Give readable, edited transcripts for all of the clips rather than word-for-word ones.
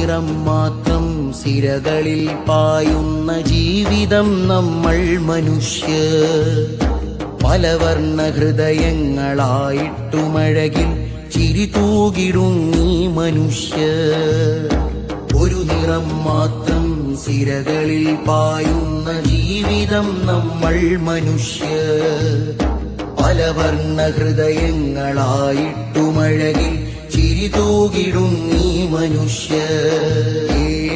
നിറം മാത്രം സിരകളിൽ പായുന്ന ജീവിതം നമ്മൾ മനുഷ്യർ. പലവർണ്ണ ഹൃദയങ്ങളായിട്ടുമഴകിൽ ചിരി തൂകിടുങ്ങി മനുഷ്യർ. ഒരു നിറം മാത്രം സിരകളിൽ പായുന്ന ജീവിതം നമ്മൾ മനുഷ്യർ. പലവർണ്ണ ഹൃദയങ്ങളായിട്ടുമഴകിൽ ചിരി തൂകിടുങ്ങി മനുഷ്യർ.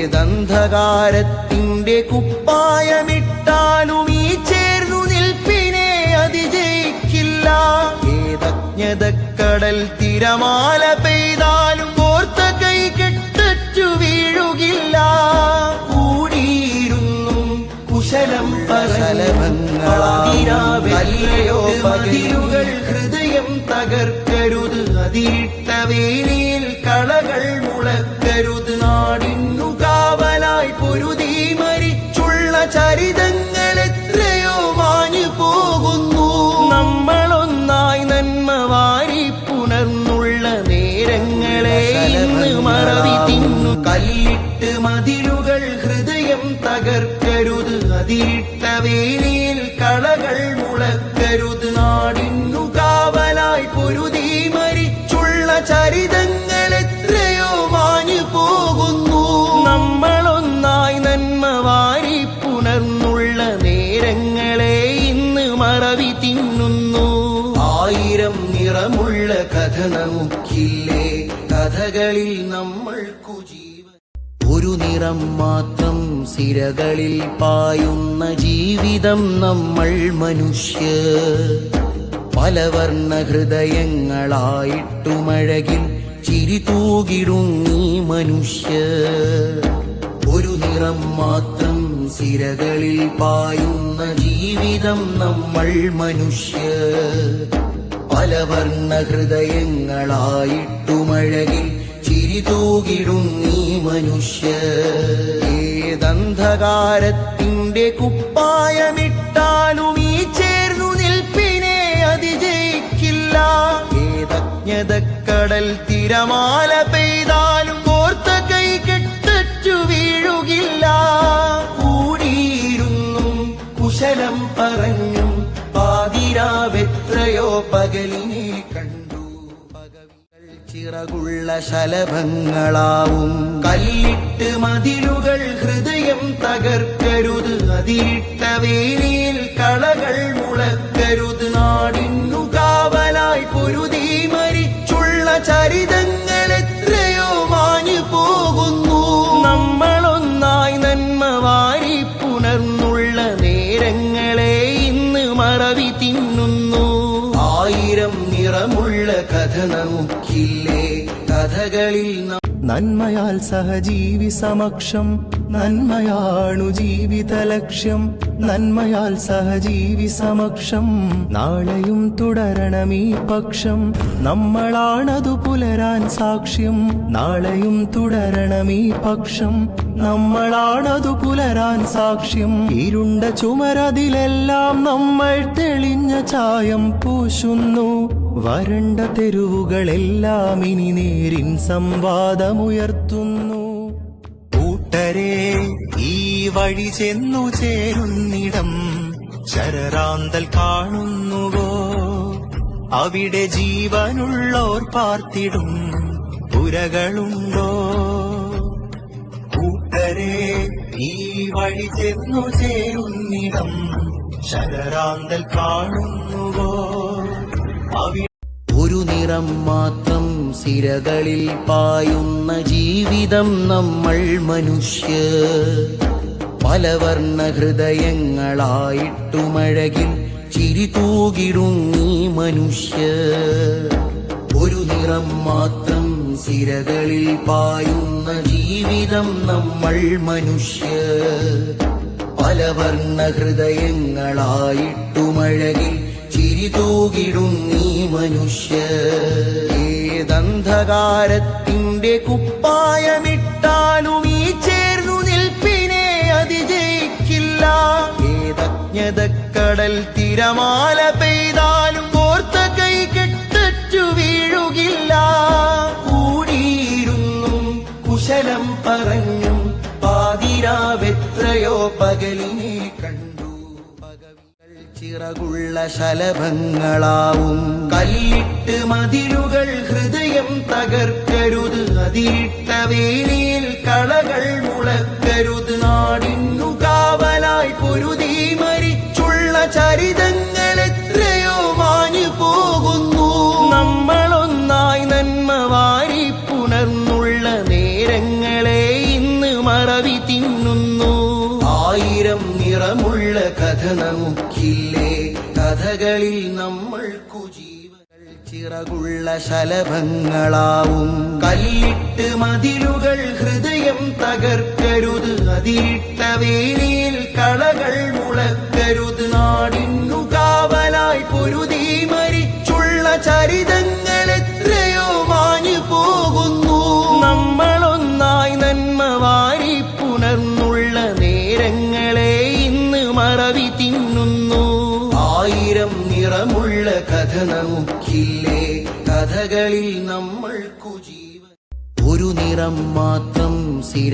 ഏതന്ധകാരത്തിന്റെ കുപ്പായമിട്ടാലും ഈ ചേർന്നു നിൽപ്പിനെ അതിജയിക്കില്ല. ഏതജ്ഞതക്കടൽ തിരമാല പെയ്താലും കോർത്ത കൈ കെട്ടറ്റു വീഴുകില്ല. കൂടിയിരുന്നും കുശലം പരലഭങ്ങളാതിരാവല്ലയോ പതിരുകൾ ഹൃദയം തകർക്കരുത്. അതിരിട്ട വേലിയിൽ കളകൾ മുളക്കരുത്. നാടിന്നു കാവലായി പൊരുതി മരിച്ചുള്ള ചരിതങ്ങൾ എത്രയോ മാഞ്ഞു പോകുന്നു. നമ്മളൊന്നായി നന്മ വാരി പുണർന്നുള്ള നേരങ്ങളെ ഇന്ന് മറവി തിന്നു. കല്ലിട്ട് മതിലുകൾ ഹൃദയം തകർക്കരുത്. അതിരിട്ട വേലിയിൽ കളകൾ മുളക്കരുത്. നാടിന്നു കാവലായി പൊരുതി മരിച്ചുള്ള ചരിതങ്ങൾ എത്രയോ മാഞ്ഞു പോകുന്നു. നമ്മളൊന്നായി നന്മ വാരി പുണർന്നുള്ള നേരങ്ങളെ ഇന്ന് മറവി തിന്നുന്നു. ആയിരം നിറമുള്ള കഥ നമുക്കില്ലേ, കഥകളിൽ നമ്മൾക്കു ജീവൻ. ഒരു നിറം മാത്രം സിരകളിൽ പായുന്ന ജീവിതം നമ്മൾ മനുഷ്യർ. പലവർണ്ണ ഹൃദയങ്ങളായിട്ടുമഴകിൽ ചിരി തൂകിടുങ്ങി മനുഷ്യർ. ഒരു നിറം മാത്രം സിരകളിൽ പായുന്ന ജീവിതം നമ്മൾ മനുഷ്യർ. പലവർണ്ണ ഹൃദയങ്ങളായിട്ടുമഴകിൽ ചിരി തൂകിടുങ്ങി മനുഷ്യർ. ഏതന്ധകാരത്തിന്റെ കുപ്പായമിട്ടാലും ഈ ചേർന്നു നിൽപ്പിനെ അതിജയിക്കില്ല. ഏതജ്ഞതക്കടൽ തിരമാല പെയ്താലും കോർത്ത കൈ കെട്ടറ്റു വീഴുകില്ല. കൂടിയിരുന്നും കുശലം പറഞ്ഞും പാതിരാവെത്രയോ പകലിനെ കണ്ടു. ചിറകുള്ള ശലഭങ്ങളാവും കല്ലിട്ട് മതിലുകൾ ഹൃദയം തകർക്കരുത്. അതിരിട്ട വേലിയിൽ കളകൾ മുളക്കരുത്. നാടിന്നു കാവലായി പൊരുതി മരിച്ചുള്ള ചരിതങ്ങൾ എത്രയോ മാഞ്ഞു പോകുന്നു. നമ്മളൊന്നായി നന്മ വാരി പുണർന്നുള്ള നേരങ്ങളെ ഇന്ന് മറവി തിന്നുന്നു. ആയിരം നിറമുള്ള കഥ നമുക്കില്ലേ, കഥകളിൽ നന്മയാൽ സഹജീവി സമക്ഷം നന്മയാണു ജീവിത ലക്ഷ്യം. നന്മയാൽ സഹജീവി സമക്ഷം നാളെയും തുടരണമീ പക്ഷം. നമ്മളാണതു പുലരാൻ സാക്ഷ്യം. നാളെയും തുടരണമീ പക്ഷം. നമ്മളാണതു പുലരാൻ സാക്ഷ്യം. ഇരുണ്ട ചുമരതിലെല്ലാം നമ്മൾ തെളിഞ്ഞ ചായം പൂശുന്നു. വരണ്ട തെരുവുകളെല്ലാം ഇനി നേരിൻ സംവാദമുയർത്തുന്നു. കൂട്ടരെ ഈ വഴി ചെന്നു ചേരുന്നിടം ശരറാന്തൽ കാണുന്നുവോ? അവിടെ ജീവനുള്ളോർ പാർത്തിടും പുരകളുണ്ടോ? കൂട്ടരെ ഈ വഴി ചെന്നു ചേരുന്നിടം ശരറാന്തൽ കാണുന്നുവോ? ഒരു നിറം മാത്രം സിരകളിൽ പായുന്ന ജീവിതം നമ്മൾ മനുഷ്യർ. പലവർണ്ണ ഹൃദയങ്ങളായിട്ടുമഴകിൽ ചിരി തൂകിടുങ്ങി മനുഷ്യർ. ഒരു നിറം മാത്രം സിരകളിൽ പായുന്ന ജീവിതം നമ്മൾ മനുഷ്യർ. പലവർണ്ണ ഹൃദയങ്ങളായിട്ടുമഴകിൽ ചിരി തൂകിടുങ്ങി മനുഷ്യർ. ഏതന്ധകാരത്തിന്റെ കുപ്പായമിട്ടാലും ഈ ചേർന്നു നിൽപ്പിനെ അതിജയിക്കില്ല. ഏതജ്ഞതക്കടൽ തിരമാല പെയ്താലും കോർത്ത കൈ കെട്ടറ്റു വീഴുകില്ല. കൂടിയിരുന്നും കുശലം പറഞ്ഞും പാതിരാവെത്രയോ പകലിനെ കണ്ടു. പകവികൾ ചിറകുള്ള ശലഭങ്ങളാവും, കല്ലിട്ട് മതിലുകൾ ഹൃദയം തകർക്കരുത്. അതിരിട്ട വേലിയിൽ കളകൾ മുളക്കരുത്. നാടിന്നു കാവലായി പൊരുതി മരിച്ചുള്ള ചരിതങ്ങൾ എത്രയോ മാഞ്ഞു പോകുന്നു. നമ്മളൊന്നായി നന്മ വാരി പുണർന്നുള്ള നേരങ്ങളെ ഇന്ന് മറവി തിന്നുന്നു. 1000 നിറമുള്ള കഥ നമുക്കില്ലേ, കഥകളിൽ നമ്മൾക്കു ജീവകൾ ചിറകുള്ള ശലഭങ്ങളാവും, കല്ലിട്ട് മതിലുകൾ ഹൃദയം തകർക്കരുത്. അതിരിട്ട വേലിയിൽ കളകൾ മുളക്കരുത്. നാടിന്നു കാവലായി പൊരുതി മരിച്ചുള്ള ചരിതങ്ങൾ എത്രയോ മാഞ്ഞു പോകുന്നു. നമ്മളൊന്നായി നന്മ വാരി പുണർന്നുള്ള നേരങ്ങളെ ഇന്ന് മറവി തിന്നുന്നു. 1000 നിറമുള്ള കഥ നമുക്കില്ലേ, കഥകളിൽ നമ്മൾക്കു ജീവൻ. ഒരു നിറം മാത്രം സ്ഥിര